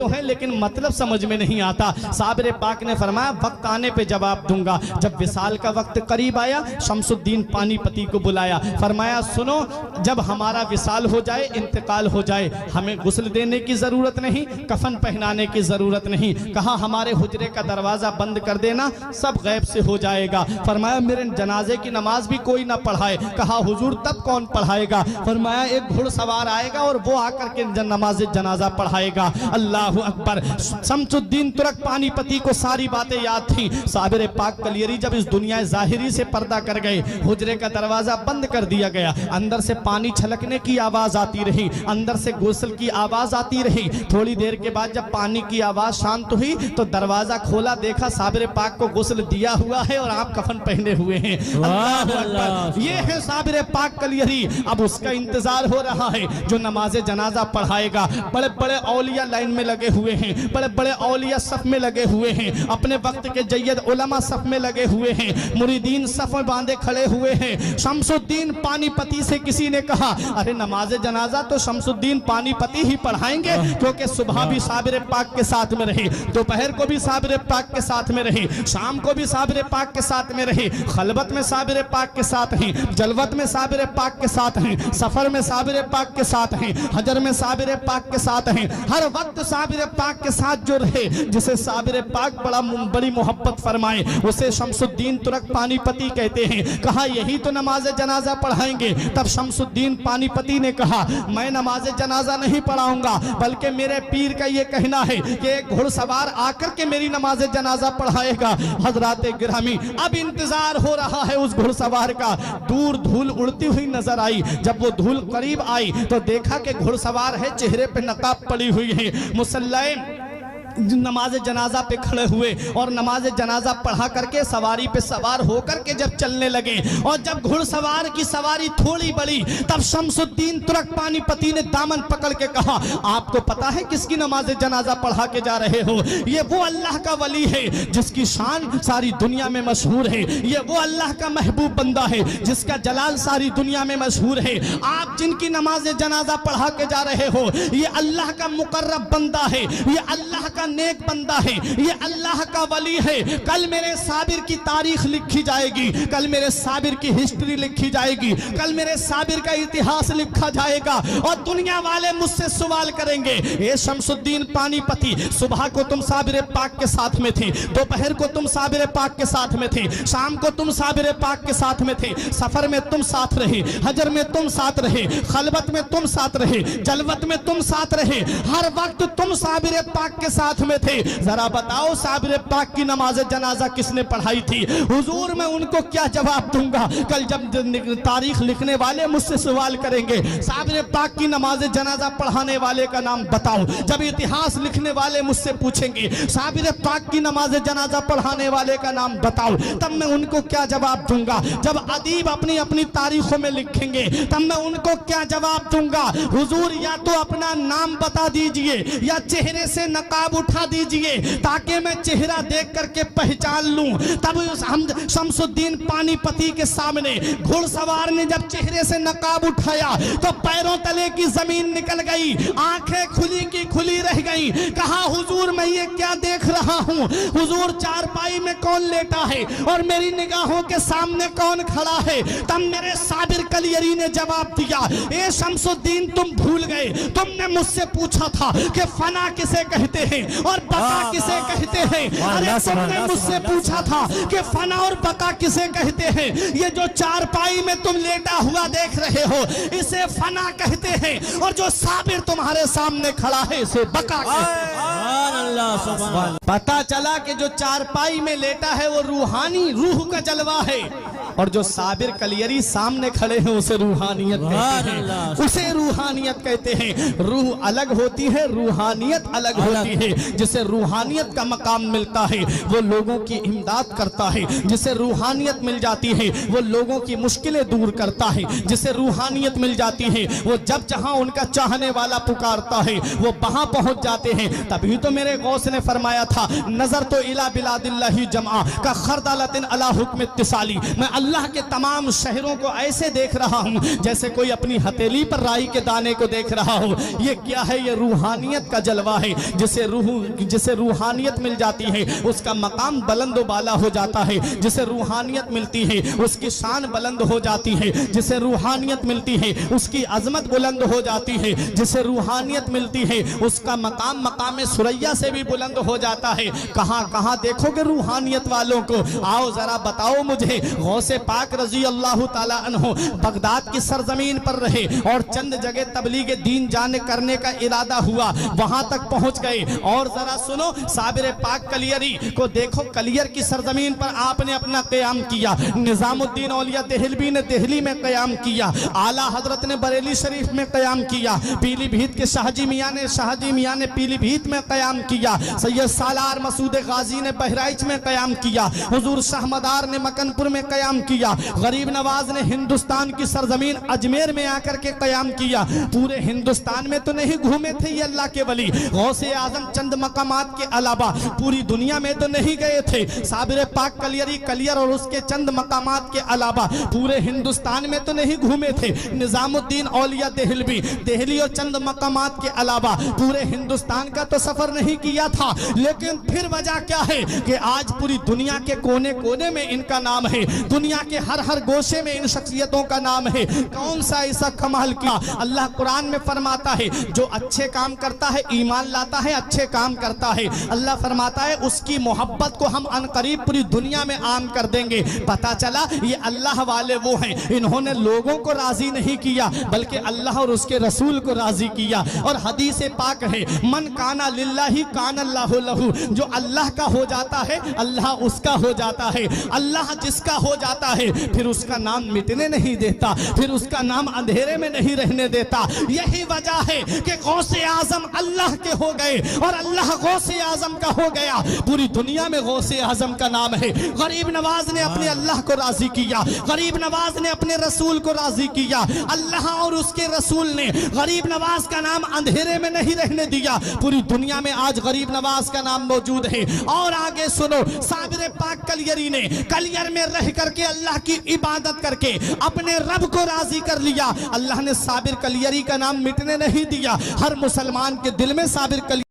تو ہیں لیکن مطلب سمجھ میں نہیں آتا. صابر پاک نے فرمایا وقت آنے پہ جواب دوں گا. جب وصال کا وقت قریب آیا شمس الدین پانی پتی کو بلایا, فرمایا سنو جب ہمارا وصال ہو جائے, انتقال ہو جائے, ہمیں غسل دینے کی ضرورت نہیں, کفن پہنانے کی ضرورت نہیں. کہا ہمارے حجرے کا دروازہ بند کر دینا, سب غیب سے ہو جائے گا. فرمایا میرے جنازے کی نماز بھی کوئی نہ پڑھائے. کہا حضور تب کون پڑھائے گا؟ فرمایا ایک گھڑ سوار آئے گا اور وہ آ کر کے نماز جنازہ پڑھائے گا. اللہ اکبر. شمس الدین ترک پانی پتی کو ساری باتیں یاد تھیں. صابر پاک کلیری جب اس دنیا ظاہری سے پردہ کر گئے, حجرے کا دروازہ بند کر دیا گیا, اندر سے پانی چھلکنے کی آواز آتی رہی, اندر سے غسل کی آواز آتی رہی. تھوڑی دیر کے بعد جب پانی کی آواز شانت ہوئی تو دروازہ کھولا, دیکھا صابر پاک کو غسل دیا ہوا ہے اور آپ کفن پہنے ہوئے ہیں. اللہ اکبر. یہ ہے صابر پاک کلیری. اب اس کا انتظار ہو رہا ہے جو نماز جنازہ پڑھائے گا. بڑے بڑے اولیاء لائن میں لگے ہوئے ہیں, بڑے بڑے اولیاء صف میں لگے ہوئے ہیں, اپنے وقت کے جید علماء صف میں لگے ہوئے ہیں, مریدین صف میں باندھے کھڑے ہوئے ہیں. شمس الدین پانی پتی سے کسی نے کہا ارے نماز جنازہ تو شمس الدین پانی پتی ہی پڑھائیں گے, کیونکہ صبح بھی صابر پاک کے ساتھ میں رہے, دوپہر کو بھی صابر پاک کے ساتھ میں رہے, شام کو بھی صابر پاک کے ساتھ میں رہے, خلوت میں صابر پاک کے ساتھ ہیں, جلوت میں صابر پاک کے ساتھ ہیں, سفر میں صابر پاک کے ساتھ ہیں, حجر میں صابر پاک کے ساتھ ہیں. ہر وقت صابر پاک کے ساتھ جو رہے, جسے صابر پاک بڑی محبت فرمائے, اسے شمس الدین ترک پانی پتی کہتے ہیں. کہا یہی تو نماز جنازہ پڑھائیں گے. تب شمس الدین پانی پتی نے کہا میں نماز جنازہ نہیں پڑھاؤں گا, بلکہ میرے پیر کا یہ کہنا ہے کہ ایک گھڑ سوار آ کر کے میری نماز جنازہ پڑھائے گا. حضرات گرامی اب انتظار ہو رہا ہے اس گھڑ سوار کا. دور دھول اڑتی ہوئی نظر آئی. جب وہ دھول قریب آئی تو دیکھا کہ گھڑ سوار ہے, چہرے پہ نقاب پڑی ہوئی ہے, مسلح نماز جنازہ پہ کھڑے ہوئے اور نماز جنازہ پڑھا کر کے سواری پہ سوار ہو کر کے جب چلنے لگے, اور جب گھڑ سوار کی سواری تھوڑی بڑی تب شمس الدین ترک پانی پتی نے دامن پکڑ کے کہا آپ کو پتا ہے کس کی نماز جنازہ پڑھا کے جا رہے ہو؟ یہ وہ اللہ کا ولی ہے جس کی شان ساری دنیا میں مشہور ہے, یہ وہ اللہ کا محبوب بندہ ہے جس کا جلال ساری دنیا میں مشہور ہے. آپ جن کی نماز جنازہ پڑھا کے جا رہے ہو یہ اللہ کا مقرب بندہ ہے, یہ اللہ کا نیک بندہ ہے, یہ اللہ کا ولی ہے. کل میرے صابر کی تاریخ لکھی جائے گی, کل میرے صابر کی ہسٹری لکھی جائے گی, کل میرے صابر کا اتہاس لکھا جائے گا, اور دنیا والے مجھ سے سوال کریں گے اے شمس الدین پانی پتی, صبح کو تم صابر پاک کے ساتھ میں تھے, دوپہر کو تم صابر پاک کے ساتھ میں تھے, شام کو تم صابر پاک کے ساتھ میں تھے, سفر میں تم ساتھ رہے, حجر میں تم ساتھ رہے, خلوت میں تم ساتھ رہے, جلوت میں تم ساتھ رہے, ہر وقت تم صابر پاک کے ساتھ میں تھے. ذرا بتاؤ صابر پاک کی نماز جنازہ کس نے پڑھائی تھی؟ حضور میں ان کو کیا جواب دوں گا؟ کل جب تاریخ لکھنے والے مجھ سے سوال کریں گے صابر پاک کی نماز جنازہ پڑھانے والے کا نام بتاؤ, جب اتہاس لکھنے والے مجھ سے پوچھیں گے صابر پاک کی نماز جنازہ پڑھانے والے کا نام بتاؤ, تب میں ان کو کیا جواب دوں گا؟ جب ادیب اپنی اپنی تاریخوں میں لکھیں گے تب میں ان کو کیا جواب دوں گا؟ حضور یا تو اپنا نام بتا دیجئے یا چہرے سے نقاب اٹھا دیجئے تاکہ میں چہرہ دیکھ کر کے پہچان لوں. تب شمس الدین پانی پتی کے سامنے گھڑ سوار نے جب چہرے سے نقاب اٹھایا تو پیروں تلے کی زمین نکل گئی, آنکھیں کھلی کی کھلی رہ گئی. کہا حضور میں یہ کیا دیکھ رہا ہوں؟ حضور چارپائی میں کون لیٹا ہے اور میری نگاہوں کے سامنے کون کھڑا ہے؟ تب میرے صابر کلیری نے جواب دیا اے شمس الدین تم بھول گئے, تم نے مجھ سے پوچھا تھا کہ فنا کسے کہتے ہیں اور بقا کسے کہتے ہیں. ارے تم نے مجھ سے پوچھا تھا کہ فنا اور بقا کسے کہتے ہیں. یہ جو چارپائی میں تم لیٹا ہوا دیکھ رہے ہو اسے فنا کہتے ہیں, اور جو صابر تمہارے سامنے کھڑا ہے اسے بقا کہتے ہیں. پتا چلا کہ جو چارپائی میں لیٹا ہے وہ روحانی روح کا جلوہ ہے, اور جو صابر کلیری سامنے کھڑے ہیں اسے روحانیت کہتے ہیں, اسے روحانیت کہتے ہیں. روح الگ ہوتی ہے, روحانیت الگ ہوتی ہے. جسے روحانیت کا مقام ملتا ہے وہ لوگوں کی امداد کرتا ہے, جسے روحانیت مل جاتی ہے وہ لوگوں کی مشکلیں دور کرتا ہے, جسے روحانیت مل جاتی ہے وہ جب جہاں ان کا چاہنے والا پکارتا ہے وہ وہاں پہنچ جاتے ہیں. تبھی تو میرے غوث نے فرمایا تھا نظر تو الہ بلاد اللہ جمعہ کا خردالت علی حکم اتصالی, میں اللہ کے تمام شہروں کو ایسے دیکھ رہا ہوں جیسے کوئی اپنی ہتھیلی پر رائی کے دانے کو دیکھ رہا ہو۔ یہ کیا ہے؟ یہ روحانیت کا جلوہ ہے۔ جسے روحانیت مل جاتی ہے اس کا مقام بلند و بالا ہو جاتا ہے، جسے روحانیت ملتی ہے اس کی شان بلند ہو جاتی ہے، جسے روحانیت ملتی ہے اس کی عظمت بلند ہو جاتی ہے، جسے روحانیت ملتی ہے اس کا مقام ثریا سے بھی بلند ہو جاتا ہے۔ کہاں کہاں دیکھو گے روحانیت والوں کو؟ آؤ ذرا بتاؤ مجھے۔ غوث پاک رضی اللہ تعالی عنہ بغداد کی سرزمین پر رہے اور چند جگہ تبلیغ دین جانے کرنے کا ارادہ ہوا، وہاں تک پہنچ گئے۔ اور ذرا سنو، صابر پاک کلیری کو دیکھو، کلیر کی سرزمین پر آپ نے اپنا قیام کیا، نظام الدین اولیاء دہلوی نے دہلی میں قیام کیا، اعلیٰ حضرت نے بریلی شریف میں قیام کیا، پیلی بھیت کے شاہ جی میاں نے پیلی بھیت میں قیام کیا، سید سالار مسعود غازی نے بہرائچ میں قیام کیا، حضور شاہ مدار نے مکن پور میں قیام کیا، غریب نواز نے ہندوستان کی سرزمین اجمیر میں آ کر کے قیام کیا۔ پورے ہندوستان میں تو نہیں گھومے تھے یہ اللہ کے ولی، غوث اعظم چند مقامات کے علاوہ پوری دنیا میں تو نہیں گئے تھے۔ صابر پاک کلیر اور اس کے چند مقامات کے علاوہ پورے ہندوستان میں تو نہیں گھومے تھے۔ نظام الدین اولیاء دہلی اور چند مقامات کے علاوہ پورے ہندوستان کا تو سفر نہیں کیا تھا، لیکن پھر وجہ کیا ہے کہ آج پوری دنیا کے کونے کونے میں ان کا نام ہے، دنیا کے ہر گوشے میں ان شخصیتوں کا نام ہے۔ کون سا ایسا کمال کیا؟ اللہ قرآن میں فرماتا ہے جو اچھے کام کرتا ہے، ایمان لاتا ہے، اچھے کام کرتا ہے، اللہ فرماتا ہے اس کی محبت کو ہم عنقریب پوری دنیا میں عام کر دیں گے۔ پتا چلا یہ اللہ والے وہ ہیں، انہوں نے لوگوں کو راضی نہیں کیا بلکہ اللہ اور اس کے رسول کو راضی کیا۔ اور حدیث پاک ہے، من کانا للہ کان اللہ لہو، جو اللہ کا ہو جاتا ہے اللہ اس کا ہو جاتا ہے۔ اللہ جس کا ہو جاتا ہے پھر اس کا نام مٹنے نہیں دیتا، پھر اس کا نام اندھیرے میں نہیں رہنے دیتا۔ یہی وجہ ہے کہ غوث اعظم اللہ کے ہو گئے اور اللہ غوث اعظم کا ہو گیا۔ پوری دنیا میں غوث اعظم کا نام ہے۔ غریب نواز نے اپنے اللہ کو راضی کیا، غریب نواز نے اپنے رسول کو راضی کیا، اللہ اور اس کے رسول نے غریب نواز کا نام اندھیرے میں نہیں رہنے دیا۔ پوری دنیا میں آج غریب نواز کا نام موجود ہے۔ اور آگے سنو، صابر پاک کلیری نے کلیر میں رہ کر کے اللہ کی عبادت کر کے اپنے رب کو راضی کر لیا۔ اللہ نے صابر کلیری کا نام مٹنے نہیں دیا، ہر مسلمان کے دل میں صابر کلیری